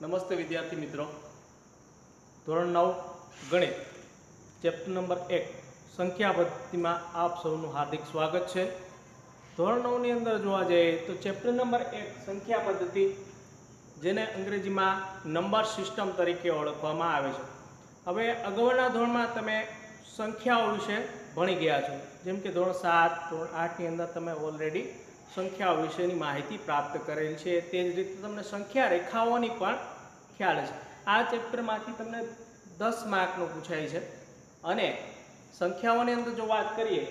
નમસ્તે વિદ્યાર્થી મિત્રો. ધોરણ 9 ગણિત ચેપ્ટર નંબર 1 સંખ્યા પદ્ધતિમાં આપ સૌનું હાર્દિક સ્વાગત છે. ધોરણ 9 ની અંદર જોવા જઈએ તો ચેપ્ટર નંબર 1 સંખ્યા પદ્ધતિ, જેને અંગ્રેજીમાં નંબર સિસ્ટમ તરીકે ઓળખવામાં આવે છે. હવે અગાઉના ધોરણમાં તમે સંખ્યાઓ વિશે ભણી ગયા છો, જેમ કે ધોરણ 7 ધોરણ 8 ની અંદર તમે ઓલરેડી સંખ્યાઓ વિશેની માહિતી પ્રાપ્ત કરેલ છે. તે જ રીતે તમને સંખ્યા રેખાઓની પણ ખ્યાલ છે. આ ચેપ્ટરમાંથી તમને 10 માર્કનું પૂછાય છે. અને સંખ્યાઓની અંદર જો વાત કરીએ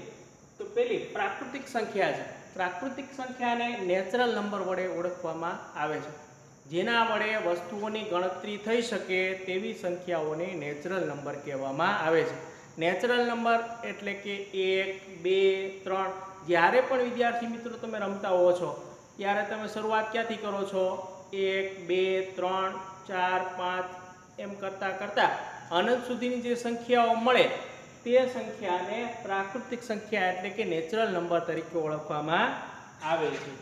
તો પેલી પ્રાકૃતિક સંખ્યા છે. પ્રાકૃતિક સંખ્યાને નેચરલ નંબર વડે ઓળખવામાં આવે છે. જેના વડે વસ્તુઓની ગણતરી થઈ શકે તેવી સંખ્યાઓને નેચરલ નંબર કહેવામાં આવે છે. નેચરલ નંબર એટલે કે 1, 2, 3. જ્યારે પણ વિદ્યાર્થી મિત્રો તમે રમતા હો છો ત્યારે તમે શરૂઆત ક્યાંથી કરો છો? 1, 2, 3, 4, 5 એમ કરતાં કરતાં અનંત સુધીની જે સંખ્યાઓ મળે તે સંખ્યાને પ્રાકૃતિક સંખ્યા એટલે કે નેચરલ નંબર તરીકે ઓળખવામાં આવે છે.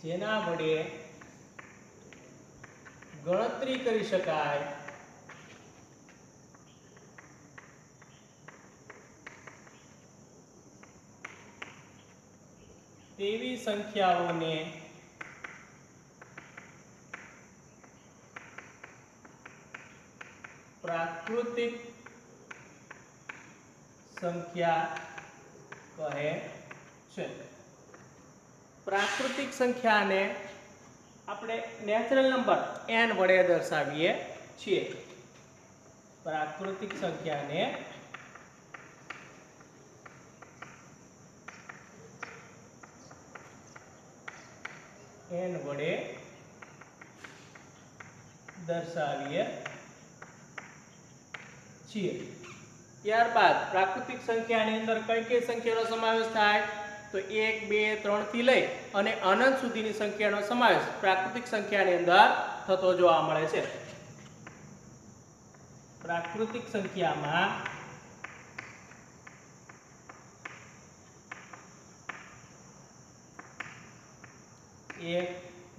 જેના વડે ગણતરી કરી શકાય તેવી સંખ્યાઓને પ્રાકૃતિક સંખ્યા કહે છે. પ્રાકૃતિક સંખ્યાને આપણે નેચરલ નંબર n વડે દર્શાવીએ છીએ. પ્રાકૃતિક સંખ્યાને n વડે દર્શાવીએ છીએ. ત્યારબાદ પ્રાકૃતિક સંખ્યાની અંદર કઈ કઈ સંખ્યાનો સમાવેશ થાય? તો 1, 2, 3 થી લઈ અને અનંત સુધીની સંખ્યાનો સમાવેશ પ્રાકૃતિક સંખ્યાની અંદર થતો જોવા મળે છે. પ્રાકૃતિક સંખ્યામાં 1,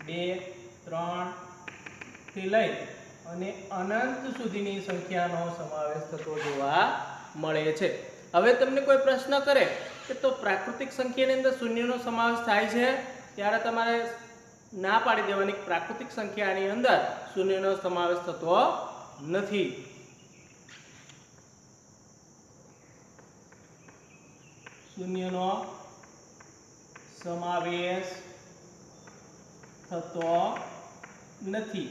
2, 3 થી લઈ અને અનંત સુધીની સંખ્યાનો સમાવેશ થતો જોવા મળે છે. હવે તમને કોઈ પ્રશ્ન કરે કે તો પ્રાકૃતિક સંખ્યાની અંદર શૂન્યનો સમાવેશ થાય છે, ત્યારે તમારે ના પાડી દેવાની. પ્રાકૃતિક સંખ્યાની અંદર શૂન્યનો સમાવેશ થતો નથી. શૂન્યનો સમાવેશ થતો નથી.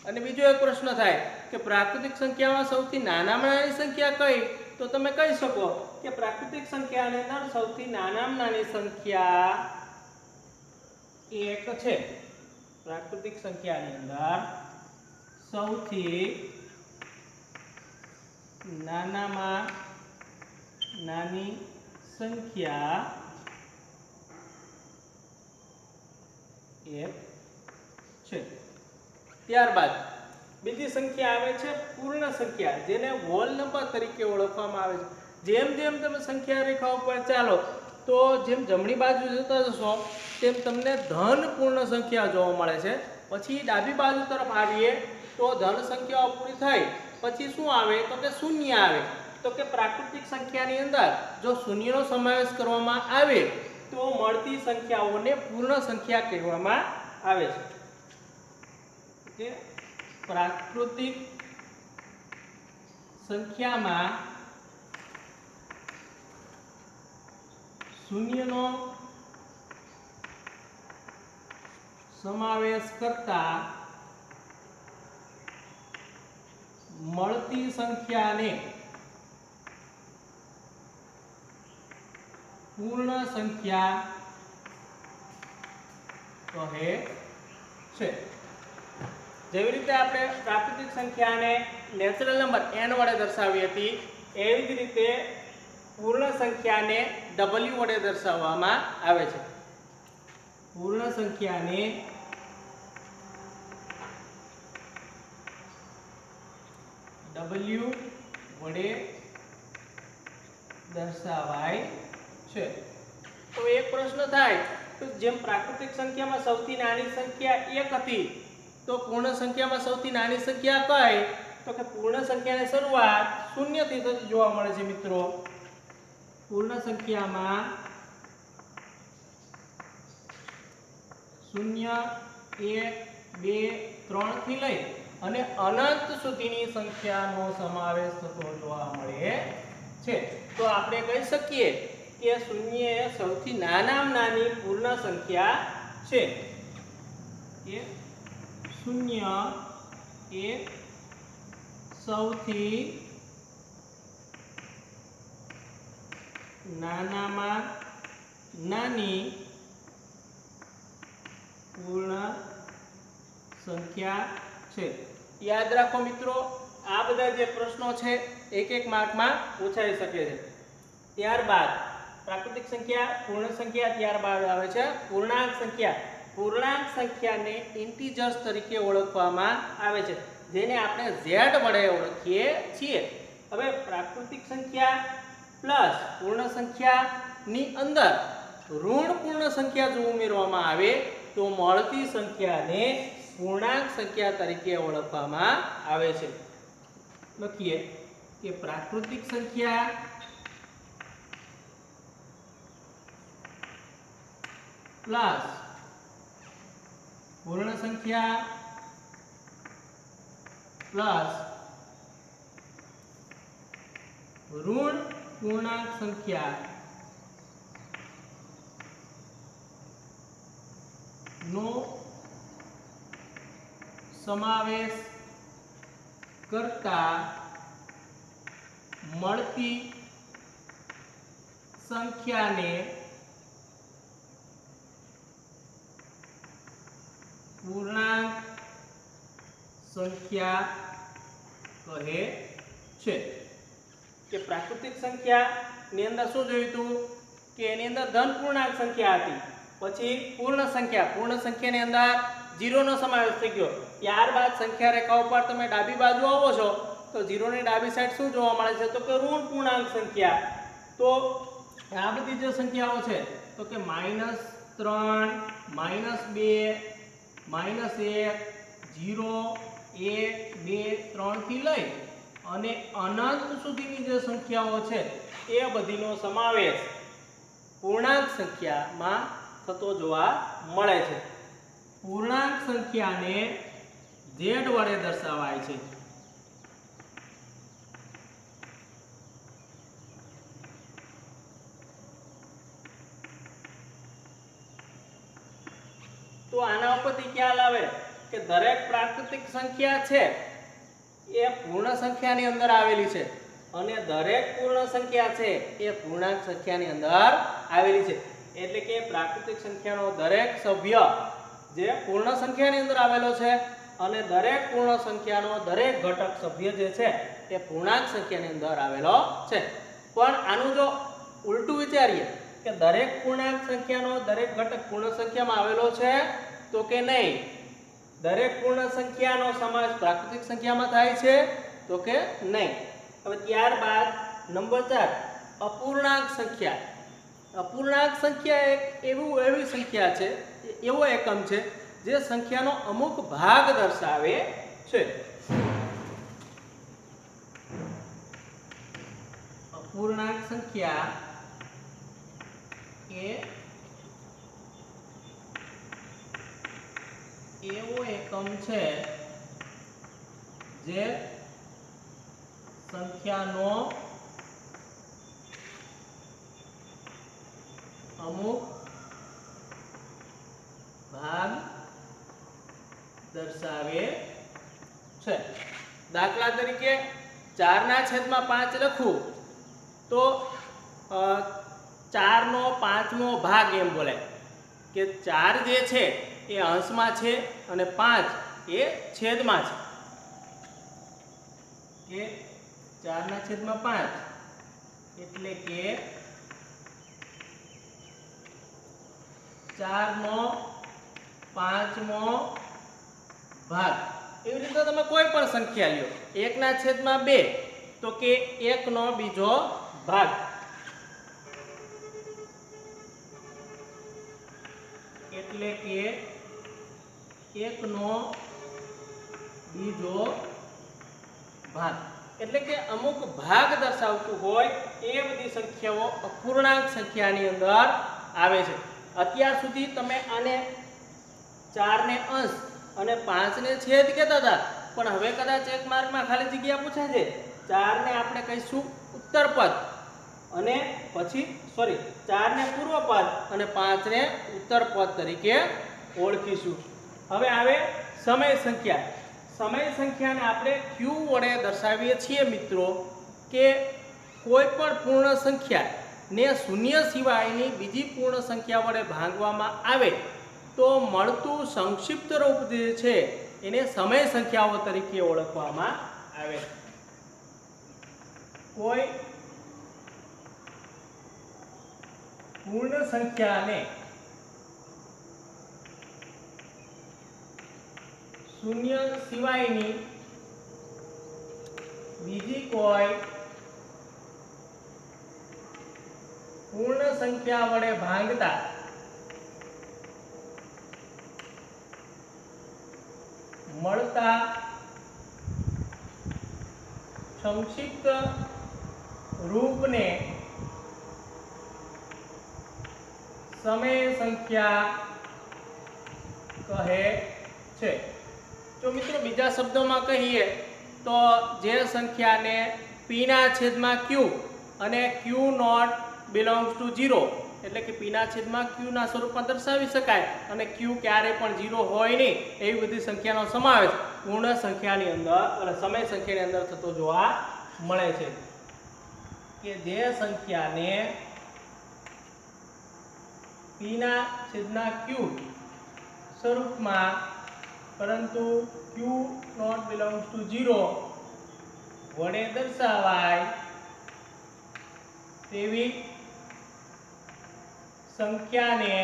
અને બીજો એક પ્રશ્ન થાય કે પ્રાકૃતિક સંખ્યામાં સૌથી નાનામાં નાની સંખ્યા કઈ? તો તમે કહી શકો કે પ્રાકૃતિક સંખ્યાની અંદર સૌથી નાનામાં નાની સંખ્યા 1 છે. પ્રાકૃતિક સંખ્યાની અંદર સૌથી નાનામાં નાની સંખ્યા 1 છે. ત્યારબાદ બીજી સંખ્યા આવે છે પૂર્ણ સંખ્યા, જેને હોલ નંબર તરીકે ઓળખવામાં આવે છે. જેમ જેમ તમે સંખ્યા રેખાઓ પર ચાલો તો જેમ જમણી બાજુ જતા જશો તેમ તમને ધન પૂર્ણ સંખ્યા જોવા મળે છે. પછી ડાબી બાજુ તરફ આવીએ તો ધન સંખ્યાઓ પૂરી થાય પછી શું આવે? તો કે શૂન્ય આવે. તો કે પ્રાકૃતિક સંખ્યાની અંદર જો શૂન્યનો સમાવેશ કરવામાં આવે તો મળતી સંખ્યાઓને પૂર્ણ સંખ્યા કહેવામાં આવે છે. કે પ્રાકૃતિક સંખ્યામાં શૂન્યનો સમાવેશ કરતા મળતી સંખ્યાને પૂર્ણ સંખ્યા કહે છે. જેવી રીતે આપણે પ્રાકૃતિક સંખ્યાને નેચરલ નંબર n વડે દર્શાવી હતી, એવી જ રીતે પૂર્ણ સંખ્યાને w વડે દર્શાવવામાં આવે છે. પૂર્ણ સંખ્યાને w વડે દર્શાવાય છે. તો એક પ્રશ્ન થાય તો જેમ પ્રાકૃતિક સંખ્યામાં સૌથી નાની સંખ્યા 1 હતી, તો પૂર્ણ સંખ્યામાં સૌથી નાની સંખ્યા કઈ? તો કે પૂર્ણ સંખ્યાની શરૂઆત 0 થી થતી જોવા મળે છે મિત્રો. પૂર્ણ સંખ્યામાં 0, 1, 2, 3 થી લઈ અને અનંત સુધીની સંખ્યાનો સમાવેશ થતો જોવા મળે છે. તો આપણે કહી શકીએ કે 0 એ સૌથી નાનામાં નાની પૂર્ણ સંખ્યા છે. કે 0 એ સૌથી નાનામાં નાની પૂર્ણ સંખ્યા છે. યાદ રાખો મિત્રો, આ બધા જે પ્રશ્નો છે એક એક માર્કમાં પૂછાઈ શકે છે. ત્યારબાદ પ્રાકૃતિક સંખ્યા, પૂર્ણ સંખ્યા, ત્યારબાદ આવે છે પૂર્ણાંક સંખ્યા. પૂર્ણાંક સંખ્યાને ઇન્ટીજર્સ તરીકે ઓળખવામાં આવે છે, જેને આપણે z વડે ઓળખીએ છીએ. હવે પ્રાકૃતિક સંખ્યા પ્લસ પૂર્ણ સંખ્યાની અંદર ઋણ પૂર્ણ સંખ્યા જો ઉમેરવામાં આવે તો મળતી સંખ્યાને પૂર્ણાંક સંખ્યા તરીકે ઓળખવામાં આવે છે. લખીએ કે પ્રાકૃતિક સંખ્યા પ્લસ પૂર્ણ સંખ્યા પ્લસ ઋણ પૂર્ણાંક સંખ્યા નો સમાવેશ કરતા મળતી સંખ્યાને પૂર્ણાંક સંખ્યા કહે છે. કે પ્રાકૃતિક સંખ્યાની અંદર શું જોયું હતું કે એની અંદર ધન પૂર્ણાંક સંખ્યા હતી, પછી પૂર્ણ સંખ્યાની અંદર 0 નો સમાવેશ થઈ ગયો. ત્યારબાદ સંખ્યા રેખા ઉપર તમે ડાબી બાજુ આવો છો તો 0 ની ડાબી સાઈડ શું જોવા મળે છે? તો કે ઋણ પૂર્ણાંક સંખ્યા. તો આ બધી જે સંખ્યાઓ છે તો કે -3, -2, -1, 0, 1, 2, 3 થી લઈ અને અનંત સુધીની જે સંખ્યાઓ છે એ બધીનો સમાવેશ પૂર્ણાંક સંખ્યામાં થતો જોવા મળે છે. પૂર્ણાંક સંખ્યાને z વડે દર્શાવાય છે. તો આના ઉપરથી ખ્યાલ આવે કે દરેક પ્રાકૃતિક સંખ્યા છે એ પૂર્ણ સંખ્યાની અંદર આવેલી છે અને દરેક પૂર્ણ સંખ્યા છે એ પૂર્ણાંક સંખ્યાની અંદર આવેલી છે. એટલે કે પ્રાકૃતિક સંખ્યાનો દરેક સભ્ય જે પૂર્ણ સંખ્યાની અંદર આવેલો છે અને દરેક પૂર્ણ સંખ્યાનો દરેક ઘટક સભ્ય જે છે એ પૂર્ણાંક સંખ્યાની અંદર આવેલો છે. પણ આનું જો ઉલટું વિચારીએ કે દરેક પૂર્ણાંક સંખ્યાનો દરેક ઘટક પૂર્ણ સંખ્યામાં આવેલો છે તો કે નહીં, દરેક પૂર્ણ સંખ્યાનો સમાવેશ પ્રાકૃતિક સંખ્યામાં થાય છે તો કે નહીં. હવે ત્યારબાદ નંબર 4 અપૂર્ણાંક સંખ્યા. અપૂર્ણાંક સંખ્યા એક એવી સંખ્યા છે, એવો એકમ છે જે સંખ્યાનો અમુક ભાગ દર્શાવે છે. અપૂર્ણાંક સંખ્યા એ એવો એકમ છે જે સંખ્યાનો અમુક ભાગ દર્શાવે છે. દાખલા તરીકે 4/5 લખું તો 4/5 ભાગ એમ બોલાય કે 4 જે છે એ અંશમાં છે અને 5 એ છેદમાં છે. કે 4/5 એટલે કે 4/5 ભાગ. એવી રીતે તમે કોઈ પણ સંખ્યા લ્યો, 1/2 તો કે 1/2 ભાગ. એટલે કે 1 નો બીજો ભાગ, એટલે કે અમુક ભાગ દર્શાવતું હોય એ બધી સંખ્યાઓ અપૂર્ણાંક સંખ્યાની અંદર આવે છે. અત્યાર સુધી તમે આને 4 ને અંશ અને 5 ને છેદ કહેતા હતા, પણ હવે કદાચ એક માર્કમાં ખાલી જગ્યા પૂછે છે. 4 ને આપણે કહીશું ઉત્તર પદ અને પછી 4 ને પૂર્વ પદ અને 5 ને ઉત્તર પદ તરીકે ઓળખીશું. હવે આવે સમય સંખ્યા. સમય સંખ્યાને આપણે q વડે દર્શાવીએ છીએ મિત્રો, કે કોઈ પણ પૂર્ણ સંખ્યા ને શૂન્ય સિવાયની બીજી પૂર્ણ સંખ્યા વડે ભાંગવામાં આવે તો મળતું સંક્ષિપ્ત રૂપ જે છે એને સમય સંખ્યાઓ તરીકે ઓળખવામાં આવે. કોઈ પૂર્ણ સંખ્યાને શૂન્ય સિવાયની બીજી કોઈ પૂર્ણ સંખ્યા વડે ભાંગતા મળતા સંક્ષિપ્ત રૂપને સમય સંખ્યા કહે છે. જો મિત્રો બીજા શબ્દોમાં કહીએ તો જે સંખ્યાને p ના છેદમાં q અને q નોટ બિલોંગ્સ ટુ 0 એટલે કે p ના છેદમાં q ના સ્વરૂપમાં દર્શાવી શકાય અને q ક્યારે પણ 0 હોય નહીં એવી બધી સંખ્યાનો સમાવેશ પૂર્ણ સંખ્યાની અંદર અને સમય સંખ્યાની અંદર થતો જોવા મળે છે. કે જે સંખ્યાને p ના છેદના q સ્વરૂપમાં પરંતુ q નોટ બિલોંગ્સ ટુ 0 વડે દર્શાવાય તેવી સંખ્યાને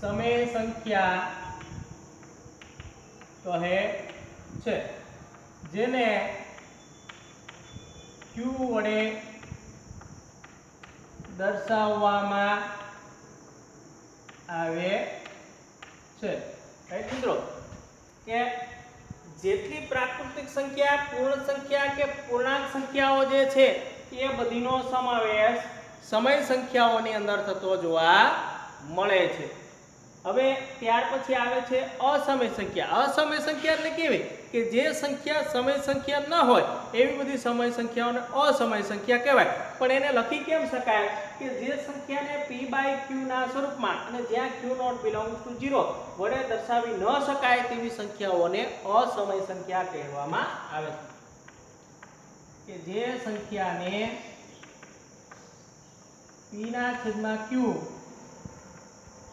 સમય સંખ્યા કહે છે. જેને q વડે દર્શાવવામાં આવે છે. રાઈટ મિત્રો, કે જેટલી પ્રાકૃતિક સંખ્યા, પૂર્ણ સંખ્યા કે પૂર્ણાંક સંખ્યાઓ જે છે એ બધીનો સમાવેશ સમય સંખ્યાઓની અંદર થતો જોવા મળે છે. હવે ત્યાર પછી આવે છે અસમય સંખ્યા. અસમય સંખ્યા એટલે કેવી કે જે સંખ્યા સમય સંખ્યા ન હોય એવી બધી સમય સંખ્યાઓને અસમય સંખ્યા કહેવાય. પણ એને લખી કેમ શકાય કે જે સંખ્યાને p/q ના સ્વરૂપમાં અને જ્યાં q નોટ બિલોંગ્સ ટુ 0 વડે દર્શાવી ન શકાય તેવી સંખ્યાઓને અસમય સંખ્યા કહેવામાં આવે છે. કે જે સંખ્યાને p ના છેદમાં q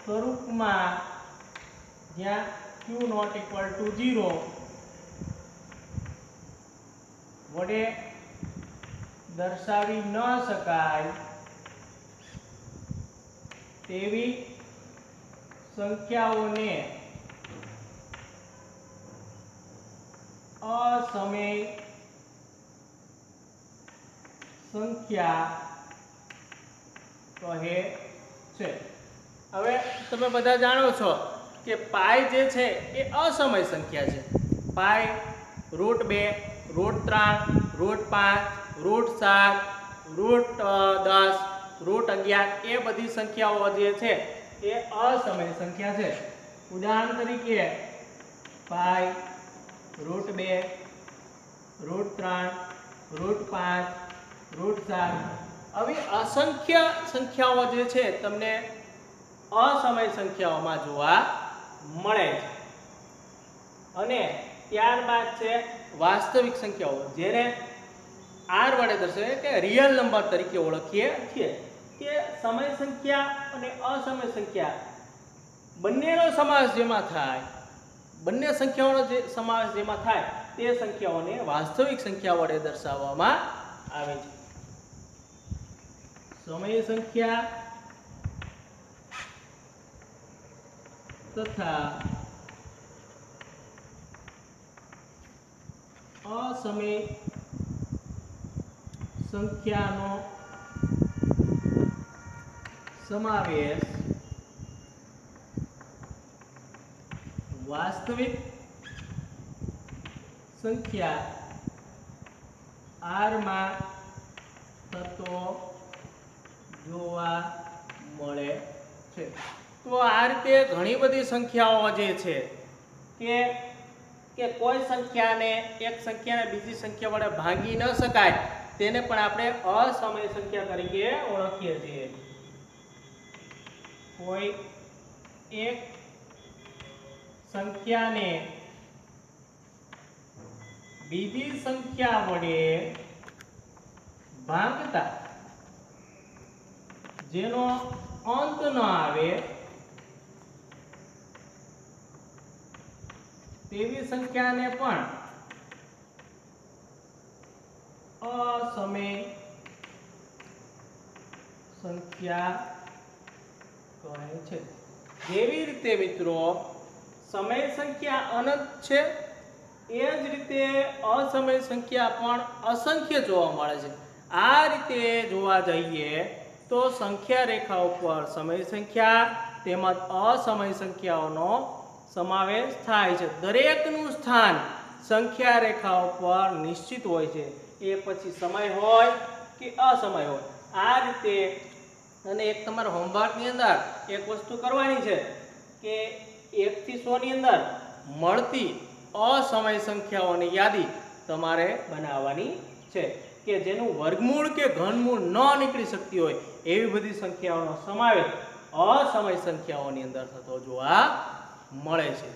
સ્વરૂપમાં જ્યાં q નોટ ઇક્વલ ટુ 0 વડે દર્શાવી ન શકાય તેવી સંખ્યાઓને અસમય સંખ્યા કહે છે. હવે તમે બધા જાણો છો કે પાઈ જે છે એ અસમય સંખ્યા છે. પાઈ √2, √3, √5, √7, √10, √11 એ બધી સંખ્યાઓ જે છે એ અસમય સંખ્યા છે. ઉદાહરણ તરીકે પાઈ √2, √3, √5, √7 આવી અસંખ્ય સંખ્યાઓ જે છે તમને અસમય સંખ્યાઓમાં જોવા મળે છે. અને ત્યારબાદ છે વાસ્તવિક સંખ્યાઓ, જેને r વડે દર્શાવે કે રિયલ નંબર તરીકે ઓળખીએ છીએ. કે સમય સંખ્યા અને અસમય સંખ્યા બંનેનો સમાવેશ જેમાં થાય, બંને સંખ્યાઓનો જે સમાવેશ જેમાં થાય તે સંખ્યાઓને વાસ્તવિક સંખ્યા વડે દર્શાવવામાં આવે છે. સમય સંખ્યા તથા અસમય સંખ્યાનો સમાવેશ વાસ્તવિક સંખ્યા r માં થતો જોવા મળે છે. તો આ રીતે ઘણી બધી સંખ્યાઓ જે છે કે કોઈ સંખ્યાને એક સંખ્યાને બીજી સંખ્યા વડે ભાંગી ન શકાય તેને પણ આપણે અસમય સંખ્યા તરીકે ઓળખીએ છીએ. કોઈ એક સંખ્યાને બીજી સંખ્યા વડે ભાંગતા જેનો અંત ન આવે તેવી સંખ્યાને પણ અસમય સંખ્યા કહે છે. જેવી રીતે મિત્રો સમય સંખ્યા અનંત છે એ જ રીતે અસમય સંખ્યા પણ અસંખ્ય જોવા મળે છે. આ રીતે જોવા જઈએ તો સંખ્યા રેખા ઉપર સમય સંખ્યા તેમજ અસમય સંખ્યાઓનો સમાવેશ થાય છે. દરેકનું સ્થાન સંખ્યા રેખા ઉપર નિશ્ચિત હોય છે, એ પછી સમય હોય કે અસમય હોય. આ રીતે અને એક તમારા હોમવર્કની અંદર એક વસ્તુ કરવાની છે કે 1 થી 100 ની અંદર મળતી અસમય સંખ્યાઓની યાદી તમારે બનાવવાની છે કે જેનું વર્ગમૂળ કે ઘનમૂળ ન નીકળી શકતી હોય એવી બધી સંખ્યાઓનો સમાવેશ અસમય સંખ્યાઓની અંદર થતો જોવા મળે છે.